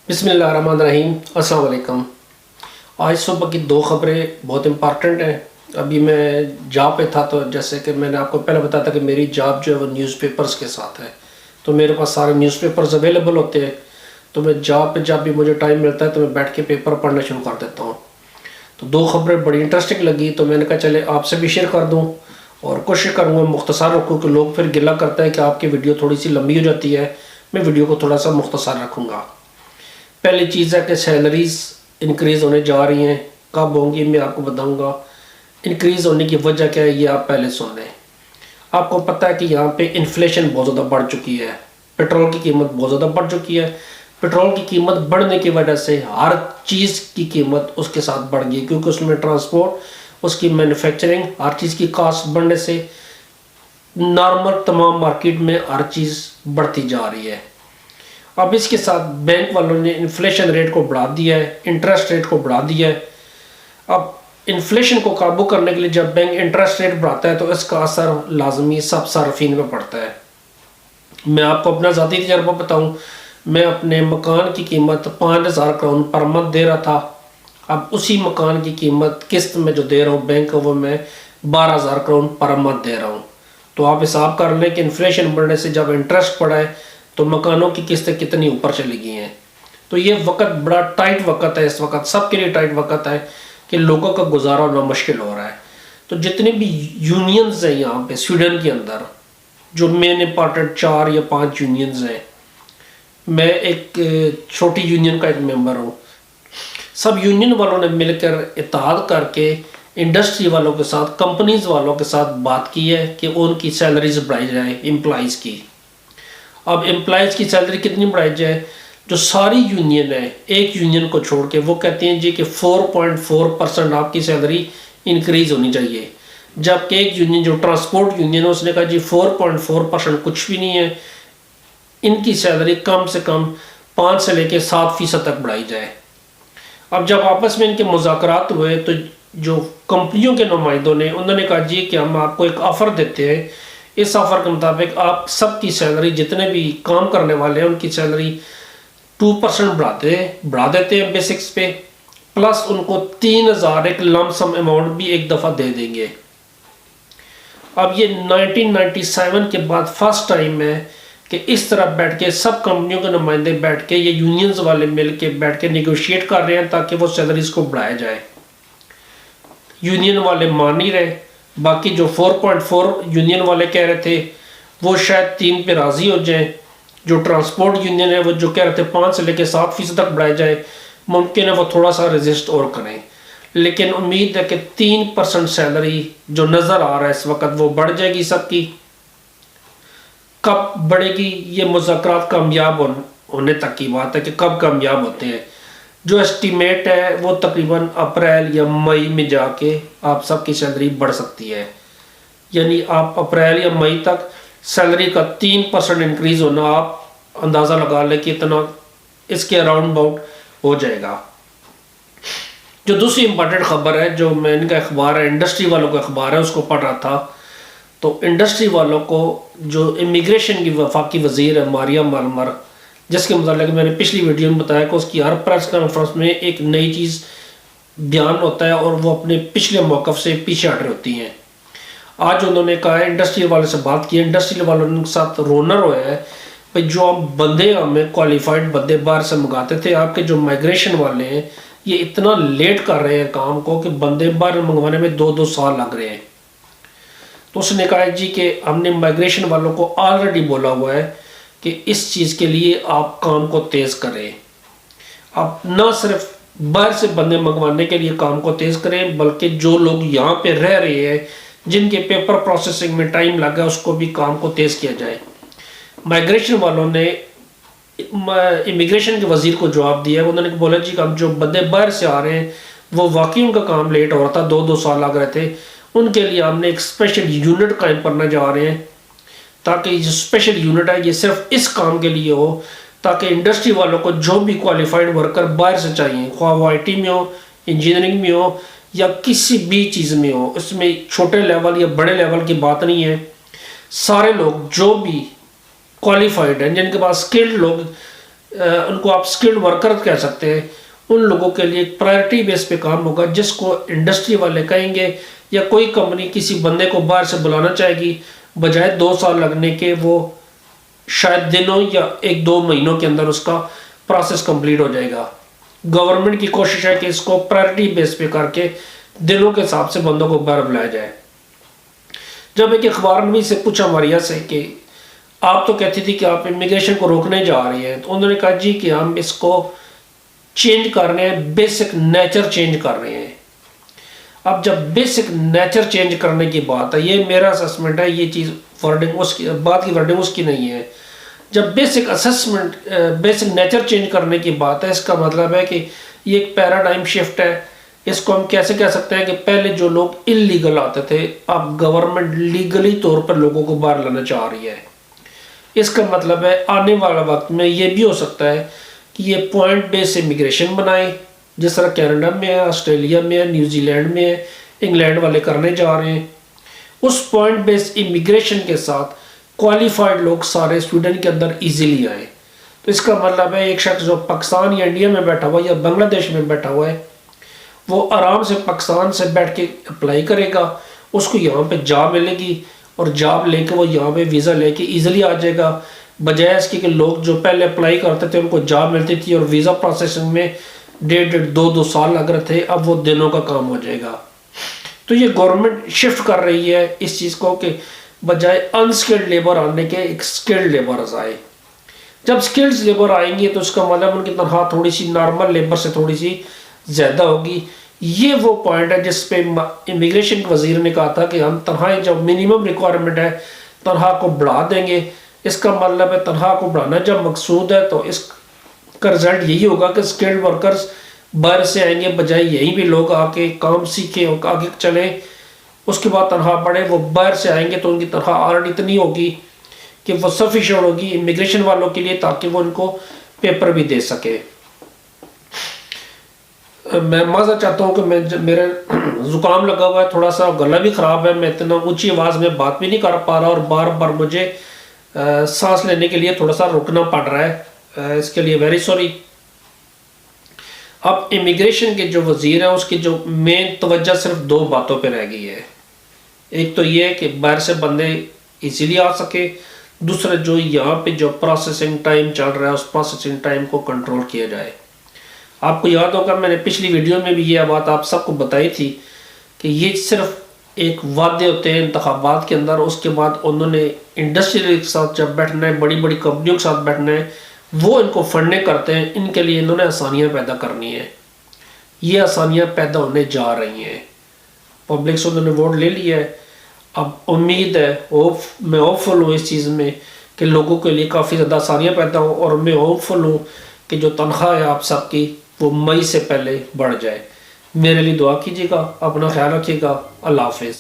बिस्मिल्लाहिर्रहमानिर्रहीम। अस्सलाम वालेकुम। आज सुबह की दो खबरें बहुत इम्पॉर्टेंट हैं। अभी मैं जॉब पे था, तो जैसे कि मैंने आपको पहले बताया था कि मेरी जॉब जो है वो न्यूज़पेपर्स के साथ है, तो मेरे पास सारे न्यूज़पेपर्स अवेलेबल होते हैं। तो मैं जॉब पे जब भी मुझे टाइम मिलता है तो मैं बैठ के पेपर पढ़ना शुरू कर देता हूँ। तो दो खबरें बड़ी इंटरेस्टिंग लगी, तो मैंने कहा चले आपसे भी शेयर कर दूँ, और कोशिश करूँगा मुख्तसर रखूँ कि लोग फिर गिला करते हैं कि आपकी वीडियो थोड़ी सी लंबी हो जाती है। मैं वीडियो को थोड़ा सा मुख्तसर रखूँगा। पहली चीज़ है कि सैलरीज़ इंक्रीज़ होने जा रही हैं। कब होंगी मैं आपको बताऊंगा। इंक्रीज़ होने की वजह क्या है ये आप पहले सुन लें। आपको पता है कि यहाँ पे इन्फ्लेशन बहुत ज़्यादा बढ़ चुकी है। पेट्रोल की कीमत बहुत ज़्यादा बढ़ चुकी है। पेट्रोल की कीमत बढ़ने की वजह से हर चीज़ की कीमत उसके साथ बढ़ गई, क्योंकि उसमें ट्रांसपोर्ट, उसकी मैन्युफैक्चरिंग, हर चीज़ की कास्ट बढ़ने से नॉर्मल तमाम मार्केट में हर चीज़ बढ़ती जा रही है। अब इसके साथ बैंक वालों ने इन्फ्लेशन रेट को बढ़ा दिया है, इंटरेस्ट रेट को बढ़ा दिया है। अब इन्फ्लेशन को काबू करने के लिए जब बैंक इंटरेस्ट रेट बढ़ाता है तो इसका असर लाजमी सब सार्फिन पे पड़ता है। मैं आपको अपना ज़ाती तजर्बा बताऊं, मैं अपने मकान की कीमत 5,000 करोड़ पर मंथ दे रहा था। अब उसी मकान की कीमत किस्त में जो दे रहा हूँ बैंक को, वो मैं 12,000 करोड़ पर मंथ दे रहा हूँ। तो आप हिसाब कर लें कि इन्फ्लेशन बढ़ने से जब इंटरेस्ट बढ़ा है तो मकानों की किस्तें कितनी ऊपर चली गई हैं। तो ये वक्त बड़ा टाइट वक्त है, इस वक्त सबके लिए टाइट वक्त है कि लोगों का गुजारा होना मुश्किल हो रहा है। तो जितनी भी यूनियंस हैं यहाँ पे स्वीडन के अंदर, जो मेन इंपॉर्टेंट 4 या 5 यूनियंस हैं, मैं एक छोटी यूनियन का एक मेंबर हूँ। सब यूनियन वालों ने मिलकर इत्तेहाद करके इंडस्ट्री वालों के साथ, कंपनीज वालों के साथ बात की है कि उनकी सैलरीज बढ़ाई जाए एम्प्लॉइज़ की। अब एम्प्लॉइज़ की सैलरी कितनी बढ़ाई जाए? जो सारी यूनियन है, एक यूनियन को छोड़ के, वो कहते हैं जी कि 4.4% आपकी सैलरी इंक्रीज़ होनी चाहिए। जबकि एक यूनियन जो ट्रांसपोर्ट यूनियन है उसने कहा जी 4.4% कुछ भी नहीं है, इनकी सैलरी कम से कम 5 से लेकर 7% तक बढ़ाई जाए। अब जब आपस में इनके मुज़ाकरात हुए तो जो कंपनियों के नुमाइंदों ने, उन्होंने कहा जी कि हम आपको एक ऑफ़र देते हैं, इस ऑफ़र के मुताबिक आप सबकी सैलरी, जितने भी काम करने वाले हैं उनकी सैलरी 2% बढ़ा देते हैं बेसिक्स पे, प्लस उनको 3,000 एक लमसम अमाउंट भी एक दफ़ा दे देंगे। अब ये 1997 के बाद फर्स्ट टाइम है कि इस तरह बैठ के सब कंपनियों के नुमाइंदे बैठ के, ये यूनियंस वाले मिल के बैठ के निगोशिएट कर रहे हैं ताकि वो सैलरीज को बढ़ाया जाए। यूनियन वाले मान नहीं रहे। बाकी जो 4.4 यूनियन वाले कह रहे थे वो शायद 3 पे राज़ी हो जाएं। जो ट्रांसपोर्ट यूनियन है वो जो कह रहे थे 5 से लेकर 7% तक बढ़ाया जाए, मुमकिन है वो थोड़ा सा रेजिस्ट और करें। लेकिन उम्मीद है कि 3% सैलरी जो नज़र आ रहा है इस वक्त वो बढ़ जाएगी सबकी। कब बढ़ेगी ये मुज़ाकरात कामयाब होने तक की बात है कि कब कामयाब होते हैं। जो एस्टीमेट है वो तकरीबन अप्रैल या मई में जाके आप सबकी सैलरी बढ़ सकती है। यानी आप अप्रैल या मई तक सैलरी का 3% इंक्रीज़ होना, आप अंदाज़ा लगा लें कि इतना इसके अराउंड अबाउट हो जाएगा। जो दूसरी इम्पॉर्टेंट ख़बर है, जो मैं इनका अखबार है, इंडस्ट्री वालों का अखबार है, उसको पढ़ रहा था, तो इंडस्ट्री वालों को जो इमिग्रेशन की वफाकी वज़ीर है मारिया मालमर, जिसके मतलब मैंने पिछली वीडियो में बताया कि उसकी हर प्रेस कॉन्फ्रेंस में एक नई चीज़ बयान होता है और वो अपने पिछले मौक़िफ़ से पीछे हट रही होती हैं। आज उन्होंने कहा है, इंडस्ट्री वाले से बात की, इंडस्ट्री वालों के साथ रोनर हुआ है भाई, जो आप बंदे हमें क्वालिफाइड बंदे बाहर से मंगाते थे, आपके जो माइग्रेशन वाले हैं ये इतना लेट कर रहे हैं काम को कि बंदे बाहर मंगवाने में 2-2 साल लग रहे हैं। तो उसने कहा जी कि हमने माइग्रेशन वालों को ऑलरेडी बोला हुआ है कि इस चीज़ के लिए आप काम को तेज़ करें। आप न सिर्फ बाहर से बंदे मंगवाने के लिए काम को तेज़ करें, बल्कि जो लोग यहाँ पे रह रहे हैं, जिनके पेपर प्रोसेसिंग में टाइम लगा, उसको भी काम को तेज़ किया जाए। माइग्रेशन वालों ने इमिग्रेशन के वज़ीर को जवाब दिया। उन्होंने बोला जी हम जो बंदे बाहर से आ रहे हैं वो वाकई उनका काम लेट हो रहा था, 2-2 साल लग रहे थे, उनके लिए हमने एक स्पेशल यूनिट कायम करने जा रहे हैं ताकि जो स्पेशल यूनिट है ये सिर्फ इस काम के लिए हो, ताकि इंडस्ट्री वालों को जो भी क्वालिफाइड वर्कर बाहर से चाहिए, ख्वाह वो IT में हो, इंजीनियरिंग में हो या किसी भी चीज़ में हो, इसमें छोटे लेवल या बड़े लेवल की बात नहीं है। सारे लोग जो भी क्वालिफाइड हैं, जिनके पास स्किल्ड लोग ان کو آپ اسکلڈ ورکر کہہ سکتے ہیں، ان لوگوں کے لیے ایک پرائرٹی بیس پہ کام ہوگا، جس کو انڈسٹری والے کہیں گے یا کوئی کمپنی کسی بندے کو باہر سے بلانا چاہے گی، بجائے 2 سال لگنے کے وہ شاید دنوں یا 1-2 مہینوں کے اندر اس کا پروسیس کمپلیٹ ہو جائے گا۔ گورنمنٹ کی کوشش ہے کہ اس کو پرائرٹی بیس پہ کر کے دنوں کے حساب سے بندوں کو باہر بلایا جائے۔ جب ایک اخبار نویس سے پوچھا ماریا سے کہ آپ تو کہتی تھی کہ آپ امیگریشن کو روکنے جا رہی ہیں، تو انہوں نے کہا جی کہ ہم اس کو چینج کر رہے ہیں، بیسک نیچر چینج کر رہے ہیں۔ اب جب بیسک نیچر چینج کرنے کی بات ہے، یہ میرا اسسمنٹ ہے، یہ چیز ورڈنگ اس کی بات کی ورڈنگ اس کی نہیں ہے۔ جب basic assessment basic nature change کرنے کی بات ہے، اس کا مطلب ہے کہ یہ ایک پیراڈائم شفٹ ہے۔ اس کو ہم کیسے کہہ سکتے ہیں کہ پہلے جو لوگ انلیگل آتے تھے، اب گورنمنٹ لیگلی طور پر لوگوں کو باہر لانا چاہ رہی ہے۔ اس کا مطلب ہے آنے والا وقت میں یہ بھی ہو سکتا ہے کہ یہ پوائنٹ بیس امیگریشن بنائے، جس طرح کینیڈا میں ہے، آسٹریلیا میں ہے، نیوزی لینڈ میں ہے، انگلینڈ والے کرنے جا رہے ہیں۔ اس پوائنٹ بیس امیگریشن کے ساتھ کوالیفائڈ لوگ سارے سویڈن کے اندر ایزیلی آئے۔ تو اس کا مطلب ہے ایک شخص جو پاکستان یا انڈیا میں بیٹھا ہوا ہے یا بنگلہ دیش میں بیٹھا ہوا ہے، وہ آرام سے پاکستان سے بیٹھ کے اپلائی کرے گا، اس کو یہاں پہ جاب ملے گی، اور جاب لے کے وہ یہاں پہ ویزا لے کے ایزیلی آ جائے گا، بجائے اس کی کہ لوگ جو پہلے اپلائی کرتے تھے ان کو جاب ملتی تھی اور ویزا پروسیسنگ میں 1.5-2 سال لگ رہے تھے، اب وہ دنوں کا کام ہو جائے گا۔ تو یہ گورنمنٹ شفٹ کر رہی ہے اس چیز کو کہ بجائے انسکلڈ لیبر آنے کے ایک سکلڈ لیبرز آئے۔ جب سکلڈ لیبر آئیں گے تو اس کا مطلب ان کی تنخواہ تھوڑی سی نارمل لیبر سے تھوڑی سی زیادہ ہوگی۔ یہ وہ پوائنٹ ہے جس پہ امیگریشن کے وزیر نے کہا تھا کہ ہم تنخواہیں جو منیمم ریکوائرمنٹ ہے تنخواہ کو بڑھا دیں گے۔ اس کا مطلب ہے تنخواہ کو بڑھانا جب مقصود ہے تو اس کا رزلٹ یہی ہوگا کہ سکلڈ ورکرز باہر سے آئیں گے، بجائے یہیں بھی لوگ آ کے کام سیکھیں اور آگے چلیں، اس کے بعد تنخواہ بڑھے۔ وہ باہر سے آئیں گے تو ان کی تنخواہ آلریڈی اتنی ہوگی کہ وہ سفیشینٹ ہوگی امیگریشن والوں کے لیے، تاکہ وہ ان کو پیپر بھی دے سکے۔ میں معذرت چاہتا ہوں کہ میرے زکام لگا ہوا ہے، تھوڑا سا گلا بھی خراب ہے، میں اتنا اونچی آواز میں بات بھی نہیں کر پا رہا، اور بار بار مجھے سانس لینے کے لیے تھوڑا سا رکنا پڑ رہا ہے، اس کے لیے ویری سوری۔ اب امیگریشن کے جو وزیر ہیں اس کی جو مین توجہ صرف 2 باتوں پہ رہ گئی ہے۔ ایک تو یہ کہ باہر سے بندے ایزیلی آ سکے، دوسرا جو یہاں پہ جو پروسیسنگ ٹائم چل رہا ہے اس پروسیسنگ ٹائم کو کنٹرول کیا جائے۔ آپ کو یاد ہوگا میں نے پچھلی ویڈیو میں بھی یہ بات آپ سب کو بتائی تھی کہ یہ صرف ایک وعدے ہوتے ہیں انتخابات کے اندر، اس کے بعد انہوں نے انڈسٹری کے ساتھ جب بیٹھنا ہے، بڑی بڑی کمپنیوں کے ساتھ بیٹھنا ہے، وہ ان کو فنڈنگ کرتے ہیں، ان کے لیے انہوں نے آسانیاں پیدا کرنی ہیں۔ یہ آسانیاں پیدا ہونے جا رہی ہیں، پبلک سے انہوں نے ووٹ لے لیا ہے۔ اب امید ہے، میں ہوپ فل ہوں اس چیز میں کہ لوگوں کے لیے کافی زیادہ آسانیاں پیدا ہوں، اور میں ہوپ فل ہوں کہ جو تنخواہ ہے آپ سب کی وہ مئی سے پہلے بڑھ جائے۔ میرے لیے دعا کیجیے گا، اپنا خیال رکھیے گا، اللہ حافظ۔